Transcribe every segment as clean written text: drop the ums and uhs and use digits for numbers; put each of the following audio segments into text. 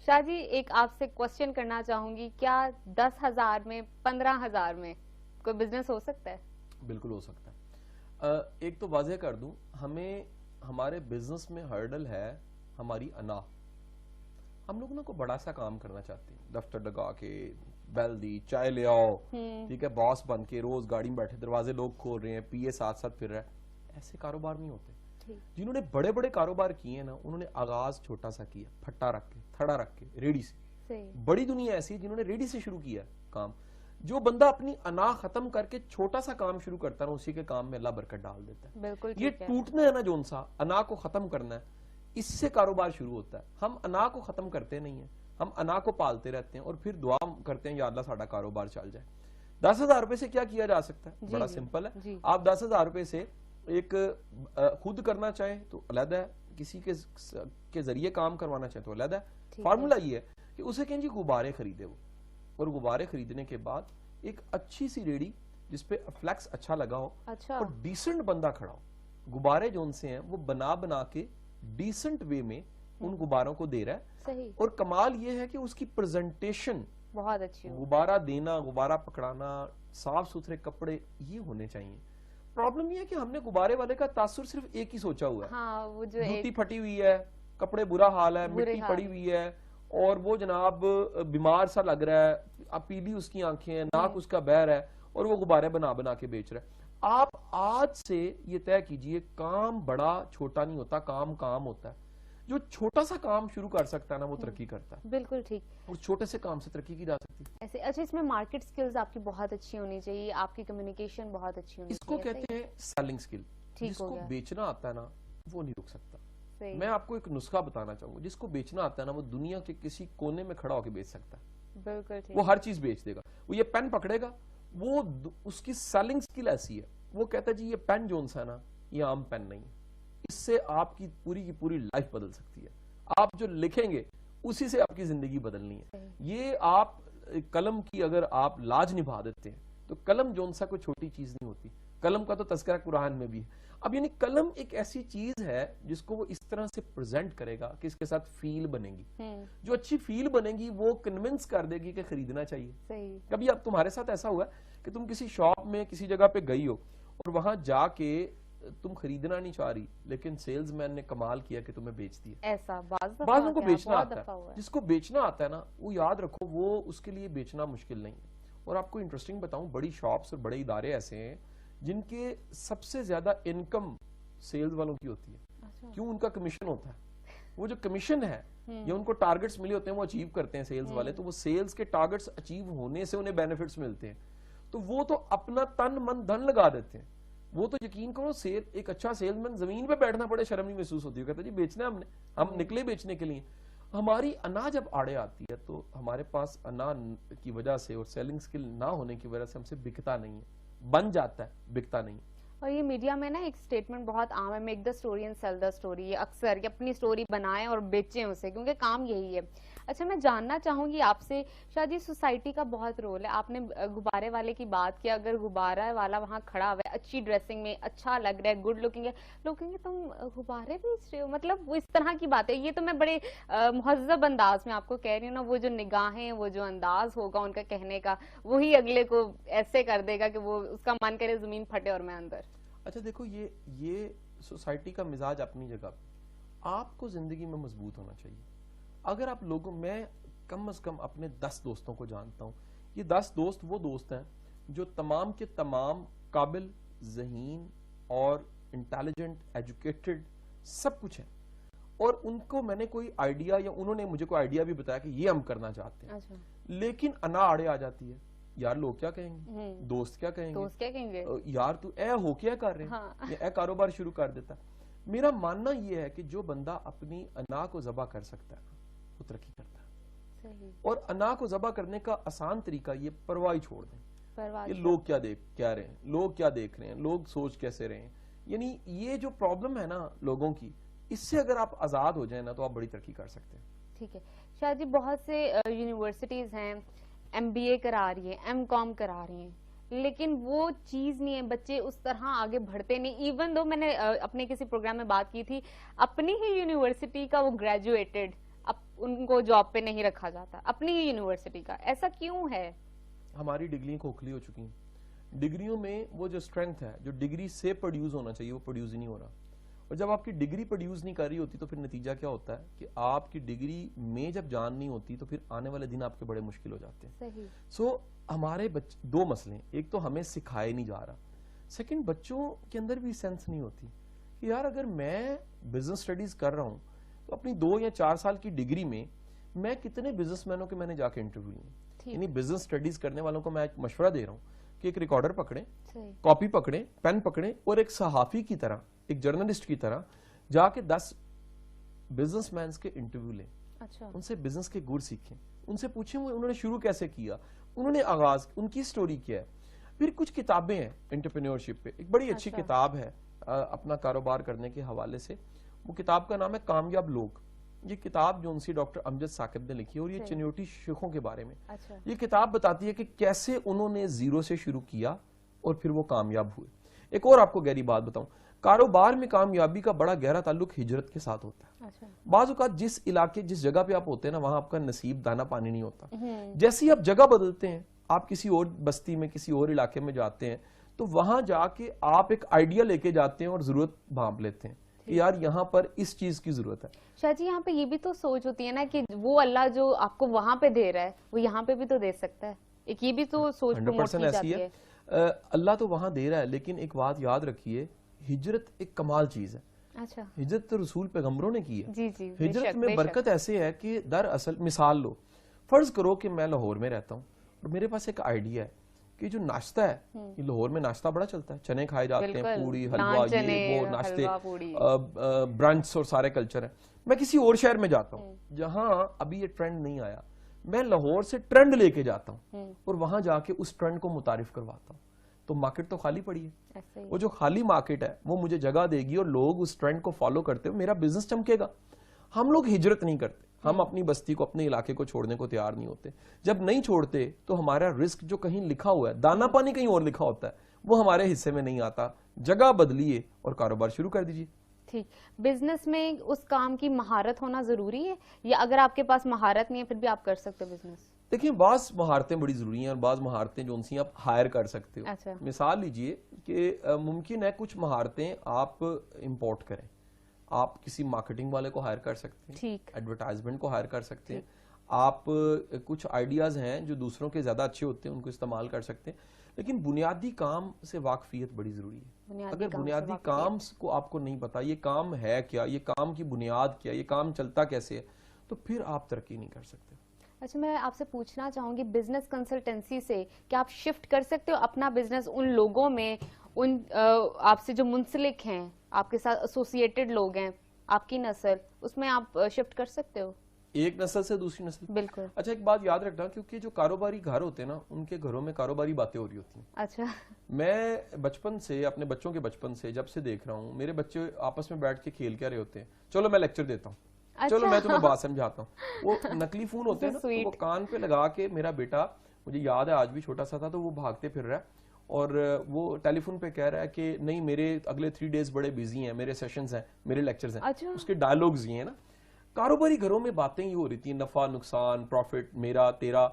शाह जी, एक आपसे क्वेश्चन करना चाहूंगी, क्या 10,000 में 15,000 में कोई बिजनेस हो सकता है? बिल्कुल हो सकता है। एक तो वाजह कर दूं, हमें हमारे बिजनेस में हर्डल है हमारी अना। हम लोग ना को बड़ा सा काम करना चाहते हैं, दफ्तर लगा के बैल दी चाय ले आओ, ठीक है, बॉस बन के रोज गाड़ी में बैठे, दरवाजे लोग खोल रहे हैं, पीए साथ साथ फिर रहा है। ऐसे कारोबार नहीं होते। जिन्होंने बड़े बड़े कारोबार किए ना, उन्होंने आगाज छोटा सा किया, फट्टा रख के, थड़ा रख के, रेडी से। बड़ी दुनिया ऐसी है जिन्होंने रेडी से शुरू किया काम। जो बंदा अपनी अना खत्म करके छोटा सा काम शुरू करता है ना, उसी के काम में अल्लाह बरकत डाल देता है। बिल्कुल ये टूटना है ना, जोन सा अना को खत्म करना है, इससे कारोबार शुरू होता है। हम अना को खत्म करते नहीं है, हम अना को पालते रहते हैं और फिर दुआ करते हैं या अल्लाह साडा कारोबार चल जाए। 10,000 रुपए से क्या किया जा सकता है? बड़ा सिंपल है। आप 10,000 रुपए से एक खुद करना चाहें तो अलग है, किसी के जरिए काम करवाना चाहें तो अलग है। फार्मूला ये है कि उसे कहें जी गुब्बारे खरीदे वो, और गुब्बारे खरीदने के बाद एक अच्छी सी रेडी जिसपे फ्लैक्स अच्छा लगा हो, और डिसेंट बंदा खड़ा हो, गुब्बारे जो उनसे हैं वो बना के डिसेंट वे में उन गुब्बारों को दे रहा है। सही। और कमाल ये है कि उसकी प्रेजेंटेशन बहुत अच्छी हो। गुब्बारा देना, गुब्बारा पकड़ाना, साफ सुथरे कपड़े ये होने चाहिए। प्रॉब्लम ये है कि हमने गुब्बारे वाले का तासुर सिर्फ एक ही सोचा हुआ है। हाँ, वो जो जूती फटी हुई है, कपड़े बुरा हाल है, मिट्टी पड़ी हुई है, और वो जनाब बीमार सा लग रहा है, अब पीली उसकी आंखें हैं, नाक उसका बहर है, और वो गुब्बारे बना के बेच रहा है। आप आज से ये तय कीजिए, काम बड़ा छोटा नहीं होता, काम काम होता है। जो छोटा सा काम शुरू कर सकता है ना, वो तरक्की करता है। बिल्कुल ठीक। और छोटे से काम से तरक्की की जा सकती है ऐसे। अच्छा, इसमें मार्केट स्किल्स आपकी बहुत अच्छी होनी चाहिए, आपकी कम्युनिकेशन बहुत अच्छी होनी इसको चाहिए। कहते हैं सेलिंग स्किल। जिसको बेचना आता है ना, वो नहीं रुक सकता। मैं आपको एक नुस्खा बताना चाहूंगा, जिसको बेचना आता है ना, वो दुनिया के किसी कोने में खड़ा होकर बेच सकता है। बिल्कुल। वो हर चीज बेच देगा। वो ये पेन पकड़ेगा, वो उसकी सेलिंग स्किल ऐसी है, वो कहता है जी ये पेन जोन सा है ना, ये आम पेन नहीं है, इससे आपकी पूरी की पूरी लाइफ बदल सकती है। आप जो लिखेंगे उसी से आपकी जिंदगी बदलनी है। ये आप कलम की अगर आप लाज निभा देते हैं तो कलम जोन सा कोई छोटी चीज नहीं होती। कलम का तो तस्करा कुरान में भी है। अब यानी कलम एक ऐसी चीज है जिसको वो इस तरह से प्रेजेंट करेगा कि इसके साथ फील बनेगी। जो अच्छी फील बनेगी वो कन्विंस कर देगी कि खरीदना चाहिए। सही। कभी अब तुम्हारे साथ ऐसा हुआ कि तुम किसी शॉप में किसी जगह पे गई हो और वहां जाके तुम खरीदना नहीं चाह रही, लेकिन सेल्समैन ने कमाल किया कि तुम्हें बेच दिया? ऐसा बाज़ उनको बेचना आता है। जिसको बेचना आता है ना, वो याद रखो, वो उसके लिए बेचना मुश्किल नहीं है। और आपको इंटरेस्टिंग बताऊं, बड़ी शॉप्स और बड़े इदारे ऐसे हैं जिनके सबसे ज्यादा इनकम सेल्स वालों की होती है। अच्छा। क्यों? उनका कमीशन होता है। वो जो कमीशन है या उनको टारगेट्स मिले होते हैं, वो अचीव करते हैं सेल्स वाले, तो वो सेल्स के टारगेट्स अचीव होने से उन्हें बेनिफिट्स मिलते हैं, तो वो तो अपना तन मन धन लगा देते हैं। वो तो यकीन करो, एक अच्छा सेल्समैन जमीन पे बैठना पड़े शर्म नहीं महसूस होती है, कहता जी बेचना है हमने, हम निकले बेचने के लिए। हमारी अना जब आड़े आती है तो हमारे पास अना की वजह से और सेलिंग स्किल ना होने की वजह से हमसे बिकता नहीं है, बन जाता है, बिकता नहीं। और ये मीडिया में ना एक स्टेटमेंट बहुत आम है, make the story and sell the story. ये अक्सर ये अपनी स्टोरी बनाएं और बेचें उसे, क्योंकि काम यही है। अच्छा, मैं जानना चाहूंगी आपसे, शायद ये सोसाइटी का बहुत रोल है। आपने गुब्बारे वाले की बात की, अगर गुब्बारा वाला वहाँ खड़ा हुआ है, अच्छी ड्रेसिंग में, अच्छा लग रहा है, गुड लुकिंग है, लोग कहेंगे तुम गुब्बारे बेच रहे हो, मतलब वो इस तरह की बात है। ये तो मैं बड़े मुहज्जब अंदाज में आपको कह रही हूँ ना, वो जो निगाहें, वो जो अंदाज होगा उनका कहने का, वही अगले को ऐसे कर देगा कि वो उसका मन करे जमीन फटे और मैं अंदर। अच्छा देखो, ये सोसाइटी का मिजाज अपनी जगह, आपको जिंदगी में मजबूत होना चाहिए। अगर आप लोगों, मैं कम से कम अपने 10 दोस्तों को जानता हूं, ये 10 दोस्त वो दोस्त हैं जो तमाम के तमाम काबिल, ज़हीन और इंटेलिजेंट, एजुकेटेड, सब कुछ है। और उनको मैंने कोई आइडिया या उन्होंने मुझे कोई आइडिया भी बताया कि ये हम करना चाहते हैं। अच्छा। लेकिन अना आड़े आ जाती है, यार लोग क्या कहेंगे, दोस्त क्या कहेंगे, यार तू ए हो क्या कर रहे हैं। हाँ। या ए कारोबार शुरू कर देता। मेरा मानना यह है कि जो बंदा अपनी अना को ज़बा कर सकता है वो तरक्की करता है। सही। और अना को ज़बा करने का आसान तरीका ये परवाही छोड़ दें। ये लोग क्या रहे हैं, लोग क्या देख रहे हैं, लोग सोच कैसे रहे हैं, यानी ये जो प्रॉब्लम है ना लोगों की, इससे अगर आप आजाद हो जाए ना तो आप बड़ी तरक्की कर सकते हैं। ठीक है शायद जी, बहुत से यूनिवर्सिटीज हैं MBA करा रही है, MCOM करा रही हैं, लेकिन वो चीज नहीं है, बच्चे उस तरह आगे बढ़ते नहीं। इवन दो मैंने अपने किसी प्रोग्राम में बात की थी, अपनी ही यूनिवर्सिटी का वो ग्रेजुएटेड, अब उनको जॉब पे नहीं रखा जाता अपनी ही यूनिवर्सिटी का, ऐसा क्यों है? हमारी डिग्रियां खोखली हो चुकी हैं। डिग्रियों में वो जो स्ट्रेंथ है, जो डिग्री से प्रोड्यूस होना चाहिए, वो प्रोड्यूस ही नहीं हो रहा। और जब आपकी डिग्री प्रोड्यूस नहीं कर रही होती तो फिर नतीजा क्या होता है कि आपकी डिग्री में जब जान नहीं होती तो फिर आने वाले दिन आपके बड़े मुश्किल हो जाते हैं। सही। सो हमारे बच्चे, दो मसले हैं, एक तो हमें सिखाया नहीं जा रहा, सेकंड बच्चों के अंदर भी सेंस नहीं होती कि यार अगर मैं बिजनेस स्टडीज कर रहा हूं तो अपनी 2 या 4 साल की डिग्री में मैं कितने बिजनेसमैनों के मैंने जाके इंटरव्यू लिए। यानी बिजनेस स्टडीज करने वालों को मैं एक मशवरा दे रहा हूँ कि एक रिकॉर्डर पकड़े, कॉपी पकड़े, पेन पकड़े और एक सहाफी की तरह, एक जर्नलिस्ट की तरह जाके 10 बिजनेसमैन के इंटरव्यू लें। अच्छा। उनसे बिजनेस के गुर सीखें, उनसे पूछें वो उन्होंने शुरू कैसे किया, उन्होंने आगाज, उनकी स्टोरी क्या है। फिर कुछ किताबें हैं एंटरप्रेन्योरशिप पे, एक बड़ी अच्छी अच्छा। किताब है अपना कारोबार करने के हवाले से। वो किताब का नाम है कामयाब लोग। ये किताब जो उनसी डॉक्टर अमजद साकिब ने लिखी है और ये चिन्योटी शेखों के बारे में। अच्छा। ये किताब बताती है कि कैसे उन्होंने जीरो से शुरू किया और फिर वो कामयाब हुए। एक और आपको गहरी बात बताऊं, कारोबार में कामयाबी का बड़ा गहरा ताल्लुक हिजरत के साथ होता है। अच्छा। बाज़ औक़ात जिस इलाके, जिस जगह पे आप होते हैं ना, वहां आपका नसीब दाना पानी नहीं होता। जैसे ही आप जगह बदलते हैं, आप किसी और बस्ती में, किसी और इलाके में जाते हैं, तो वहां जाके आप एक आइडिया लेके जाते हैं और जरूरत भांप लेते हैं कि यार यहाँ पर इस चीज की जरूरत है। शाह जी, यहाँ पे ये भी तो सोच होती है ना कि वो अल्लाह जो आपको वहां पे दे रहा है वो यहाँ पे भी तो दे सकता है। एक ये भी तो सोच प्रमोट की जाती है। अल्लाह तो वहां दे रहा है, लेकिन एक बात याद रखिए, हिजरत एक कमाल चीज है। अच्छा। हिजरत तो रसूल पैगंबरों ने की है। जी जी, हिजरत में बरकत ऐसे है कि दरअसल मिसाल लो, फर्ज करो कि मैं लाहौर में रहता हूँ और मेरे पास एक आइडिया है कि जो नाश्ता है, ये लाहौर में नाश्ता बड़ा चलता है, चने खाए जाते हैं, पूड़ी, हलवा, ये वो नाश्ते, ब्रंच और सारे कल्चर है। मैं किसी और शहर में जाता हूँ जहां अभी ये ट्रेंड नहीं आया, मैं लाहौर से ट्रेंड लेके जाता हूँ और वहां जाके उस ट्रेंड को मुतारिफ करवाता हूँ, तो मार्केट तो खाली पड़ी है। वो जो खाली मार्केट है वो मुझे जगह देगी और लोग उस ट्रेंड को फॉलो करते हुए मेरा बिजनेस चमकेगा। हम लोग हिजरत नहीं करते, हम अपनी बस्ती को, अपने इलाके को छोड़ने को तैयार नहीं होते। जब नहीं छोड़ते तो हमारा रिस्क जो कहीं लिखा हुआ है, दाना पानी कहीं और लिखा होता है, वो हमारे हिस्से में नहीं आता। जगह बदलिए और कारोबार शुरू कर दीजिए। ठीक। बिजनेस में उस काम की महारत होना जरूरी है, या अगर आपके पास महारत नहीं है फिर भी आप कर सकते हो बिजनेस? देखिए, बाज महारतें बड़ी जरूरी हैं और बाज महारतें जो उनसी आप हायर कर सकते हो। अच्छा। मिसाल लीजिए कि मुमकिन है कुछ महारतें आप इंपोर्ट करें, आप किसी मार्केटिंग वाले को हायर कर सकते हैं, ठीक, एडवर्टाइजमेंट को हायर कर सकते हैं, आप कुछ आइडियाज हैं जो दूसरों के ज्यादा अच्छे होते हैं उनको इस्तेमाल कर सकते हैं। लेकिन बुनियादी काम से वाकफियत बड़ी जरूरी है। अगर बुनियादी काम को आपको नहीं पता, ये काम है क्या, ये काम की बुनियाद क्या, ये काम चलता कैसे है, तो फिर आप तरक्की नहीं कर सकते। अच्छा, मैं आपसे पूछना चाहूंगी, बिजनेस कंसल्टेंसी से क्या आप शिफ्ट कर सकते हो अपना बिजनेस उन लोगों में, उन आपसे जो मुंसलिक हैं, आपके साथ एसोसिएटेड लोग हैं, आपकी नस्ल, उसमें आप शिफ्ट कर सकते हो एक नस्ल से दूसरी नस्ल? बिल्कुल। अच्छा, एक बात याद रखना, क्योंकि जो कारोबारी घर होते हैं ना, उनके घरों में कारोबारी बातें हो रही होती हैं। अच्छा। मैं बचपन से, अपने बच्चों के बचपन से जब से देख रहा हूँ, मेरे बच्चे आपस में बैठ के खेल क्या रहे होते हैं, चलो मैं लेक्चर देता हूँ, अच्छा। चलो मैं तुम्हें बात समझाता हूँ। वो नकली फोन होते हैं ना, तो वो कान पे लगा के, मेरा बेटा, मुझे याद है आज भी छोटा सा था, तो वो भागते फिर रहा है और वो टेलीफोन पे कह रहा है कि नहीं मेरे अगले 3 डेज बड़े बिजी हैं, मेरे सेशंस हैं, मेरे लेक्चर्स हैं। अच्छा। उसके डायलॉग्स ये हैं ना। कारोबारी घरों में बातें ही हो रही थी, नफा नुकसान, प्रॉफिट, मेरा तेरा,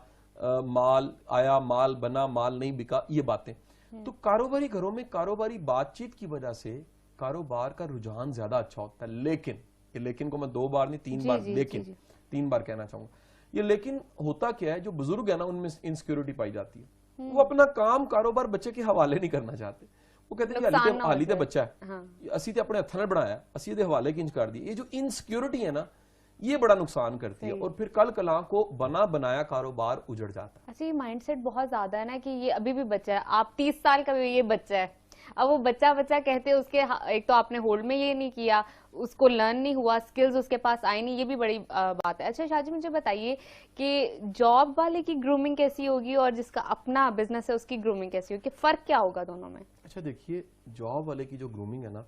माल आया, माल बना, माल नहीं बिका, ये बातें। तो कारोबारी घरों में कारोबारी बातचीत की वजह से कारोबार का रुझान ज्यादा अच्छा होता है। लेकिन ये लेकिन को मैं 2 बार नहीं 3 बार, लेकिन 3 बार कहना चाहूंगा। ये लेकिन होता क्या है, जो बुजुर्ग है ना, उनमें इनसिक्योरिटी पाई जाती है। वो अपना काम कारोबार बच्चे के हवाले नहीं करना चाहते। वो कहते हैं हाली ते बच्चा है, असी ते अपने हत्थों ने बनाया, असी दे हवाले किंज कर दी। ये जो इनसिक्योरिटी है ना, ये बड़ा नुकसान करती है और फिर कल कला को बना बनाया कारोबार उजड़ जाता है। अच्छा, ये माइंडसेट बहुत ज्यादा है ना कि ये अभी भी बच्चा है, आप 30 साल का भी ये बच्चा है, अब वो बच्चा बच्चा कहते हैं, उसके एक तो आपने होल्ड में ये नहीं किया, उसको लर्न नहीं हुआ, स्किल्स उसके पास आई नहीं, ये भी बड़ी बात है। अच्छा शाह जी, मुझे बताइए कि जॉब वाले की ग्रूमिंग कैसी होगी और जिसका अपना बिजनेस है उसकी ग्रूमिंग कैसी होगी, फर्क क्या होगा दोनों में? अच्छा देखिए, जॉब वाले की जो ग्रूमिंग है ना,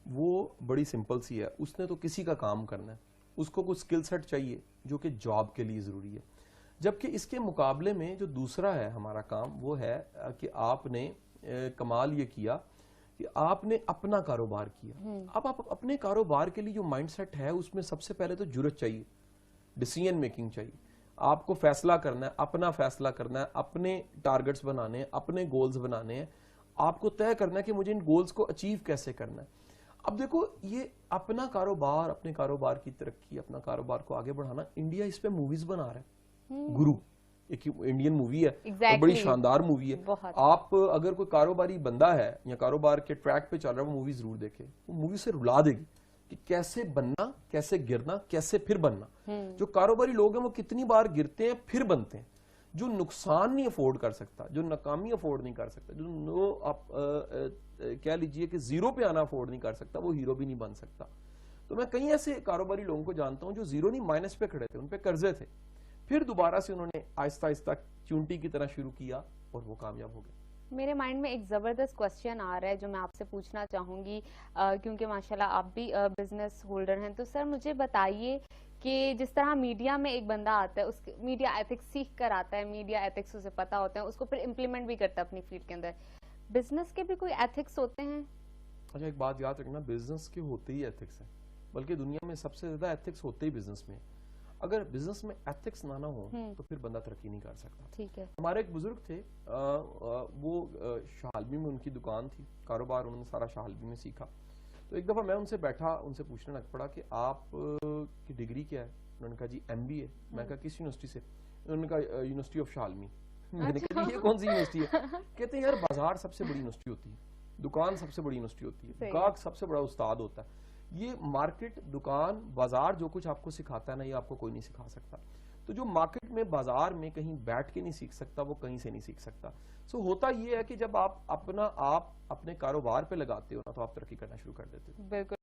वो बड़ी सिंपल सी है। उसने तो किसी का काम करना है, उसको कुछ स्किल सेट चाहिए जो कि जॉब के लिए जरूरी है। जबकि इसके मुकाबले में जो दूसरा है हमारा काम, वो है कि आपने कमाल ये किया कि आपने अपना कारोबार किया। अब आप अपने कारोबार के लिए जो माइंडसेट है, उसमें सबसे पहले तो जुर्रत चाहिए डिसीजन मेकिंग चाहिए, आपको फैसला करना है, अपना फैसला करना है, अपने टारगेट्स बनाने हैं, अपने गोल्स बनाने हैं, आपको तय करना है कि मुझे इन गोल्स को अचीव कैसे करना है। अब देखो, ये अपना कारोबार, अपने कारोबार की तरक्की, अपना कारोबार को आगे बढ़ाना, इंडिया इस पे मूवीज बना रहा है। गुरु एक इंडियन मूवी है, और बड़ी शानदार मूवी है। आप अगर कोई कारोबारी बंदा है या कारोबार के ट्रैक पे चल रहा है, वो मूवी जरूर देखे, वो मूवी से रुला देगी कि कैसे बनना, कैसे गिरना, कैसे फिर बनना। जो कारोबारी लोग हैं वो कितनी बार गिरते हैं फिर बनते हैं। जो नुकसान नहीं अफोर्ड कर सकता, जो नाकामी अफोर्ड नहीं कर सकता, जो नो आप कह लीजिए कि जीरो पे आना अफोर्ड नहीं कर सकता, वो हीरो भी नहीं बन सकता। तो मैं कई ऐसे कारोबारी लोगों को जानता हूं जो जीरो नहीं माइनस पे खड़े थे, उन पे कर्जे थे, फिर दोबारा से उन्होंने आहिस्ता आहिस्ता चूंटी की तरह शुरू किया और वो कामयाब हो गए। मेरे माइंड में एक जबरदस्त क्वेश्चन आ रहा है जो मैं आपसे पूछना चाहूंगी, क्योंकि माशाल्लाह आप भी बिजनेस होल्डर हैं। तो सर मुझे बताइए कि जिस तरह मीडिया में एक बंदा आता है, उसके मीडिया एथिक्स सीख कर आता है, मीडिया एथिक्स उसे पता होते हैं, उसको फिर इम्प्लीमेंट भी करता है अपनी फील्ड के अंदर, बिजनेस के भी कोई एथिक्स होते हैं? अच्छा, एक बात याद रखना, बिजनेस के होते ही एथिक्स है, बल्कि दुनिया में सबसे ज्यादा एथिक्स होते ही बिजनेस में। अगर बिजनेस में एथिक्स ना हो तो फिर बंदा तरक्की नहीं कर सकता। ठीक है। हमारे एक बुजुर्ग थे, वो शाहलवी में उनकी दुकान थी, कारोबार उन्होंने सारा शाहलवी में सीखा। तो एक दफा मैं उनसे बैठा, उनसे पूछने लग पड़ा कि आप की डिग्री क्या है? उन्होंने कहा जी MBA। मैं कहा किस यूनिवर्सिटी से? उन्होंने कहा यूनिवर्सिटी ऑफ शालमी। मैंने कहा ये कौन सी यूनिवर्सिटी है? कहते हैं यार बाजार सबसे बड़ी यूनिवर्सिटी होती है, दुकान सबसे बड़ी यूनिवर्सिटी होती है, गाहक सबसे बड़ा उस्ताद होता है। ये मार्केट, दुकान, बाजार जो कुछ आपको सिखाता है ना, ये आपको कोई नहीं सिखा सकता। तो जो मार्केट में, बाजार में कहीं बैठ के नहीं सीख सकता, वो कहीं से नहीं सीख सकता। सो होता ये है कि जब आप अपने कारोबार पे लगाते हो ना, तो आप तरक्की करना शुरू कर देते हो। बिल्कुल।